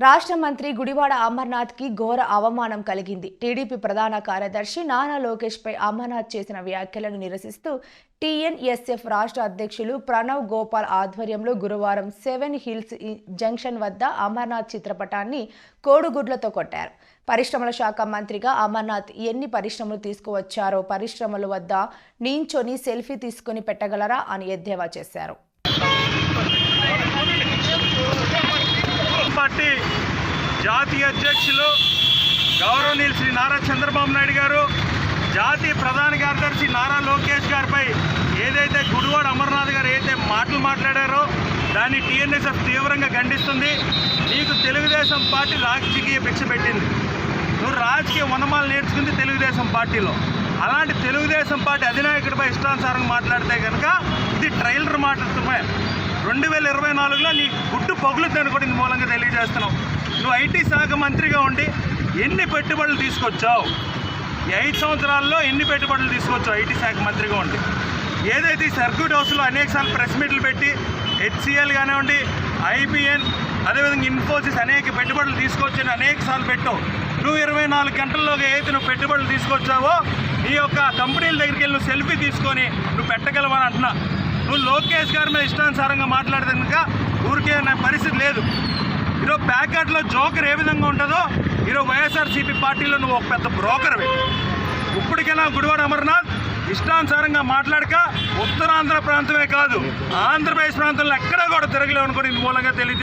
రాష్ట్ర మంత్రి గుడివాడ అమర్నాథ్ కి ఘోర అవమానం కలిగింది. టీడీపీ ప్రధాన కార్యదర్శి నారా లోకేష్ పై అమర్నాథ్ చేసిన వ్యాఖ్యలను నిరసిస్తూ టీఎన్ఎస్ఎఫ్ రాష్ట్ర అధ్యక్షులు ప్రణవ్ గోపాల్ ఆధ్వర్యంలో గురువారం 7 హిల్స్ జంక్షన్ వద్ద అమర్నాథ్ చిత్రపటాన్ని కోడిగుడ్లతో కొట్టారు. పరిశ్రమల శాఖ మంత్రిగా అమర్నాథ్ ఎన్ని పరిశ్రమలు తీసుకువచ్చారో పరిశ్రమల వద్ద నించొని సెల్ఫీ తీసుకుని పెట్టగలరా అని ఎద్దేవా చేశారు. పార్టీ జాతీయ అధ్యక్షులు గౌరవనీయులు శ్రీ నారా చంద్రబాబు నాయుడు గారు, జాతీయ ప్రధాన కార్యదర్శి నారా లోకేష్ గారిపై ఏదైతే గుడివాడ అమర్నాథ్ గారు ఏదైతే మాటలు మాట్లాడారో దాన్ని టీఎన్ఎస్ఎఫ్ తీవ్రంగా ఖండిస్తుంది. నీకు తెలుగుదేశం పార్టీ రాజకీయ భిక్ష పెట్టింది. నువ్వు రాజకీయ వనమాలు నేర్చుకుంది తెలుగుదేశం పార్టీలో. అలాంటి తెలుగుదేశం పార్టీ అధినాయకుడిపై ఇష్టానుసారంగా మాట్లాడితే కనుక ఇది ట్రైలర్ మాట్లాడుతున్నాయి. 2024లో నీ గుడ్డు పగులుద్దని కూడా ఇందు మూలంగా తెలియజేస్తున్నావు. నువ్వు ఐటీ శాఖ మంత్రిగా ఉండి ఎన్ని పెట్టుబడులు తీసుకొచ్చావు? ఈ 5 సంవత్సరాల్లో ఎన్ని పెట్టుబడులు తీసుకొచ్చావు ఐటీ శాఖ మంత్రిగా ఉండి? ఏదైతే ఈ సర్క్యూట్ హౌస్లో అనేకసార్లు ప్రెస్ మీట్లు పెట్టి హెచ్సిఎల్ కానివ్వండి, ఐబిఎన్, అదేవిధంగా ఇన్ఫోసిస్ అనేక పెట్టుబడులు తీసుకొచ్చని అనేకసార్లు పెట్టావు. నువ్వు 24 గంటల్లోగా ఏదైతే నువ్వు పెట్టుబడులు తీసుకొచ్చావో నీ యొక్క కంపెనీల దగ్గరికి వెళ్ళి నువ్వు సెల్ఫీ తీసుకొని నువ్వు పెట్టగలవని అంటున్నా. నువ్వు లోకేష్ గారి మీద ఇష్టానుసారంగా మాట్లాడితే కనుక ఊరికే పరిస్థితి లేదు. ఈరోజు ప్యాకెట్లో జోకర్ ఏ విధంగా ఉంటుందో ఈరోజు వైఎస్ఆర్సీపీ పార్టీలో నువ్వు ఒక పెద్ద బ్రోకర్వి. ఇప్పటికైనా గుడివాడ అమర్నాథ్ ఇష్టానుసారంగా మాట్లాడక ఉత్తరాంధ్ర ప్రాంతమే కాదు ఆంధ్రప్రదేశ్ ప్రాంతంలో ఎక్కడా కూడా తిరగలేవు అనుకుని మూలంగా తెలియదు.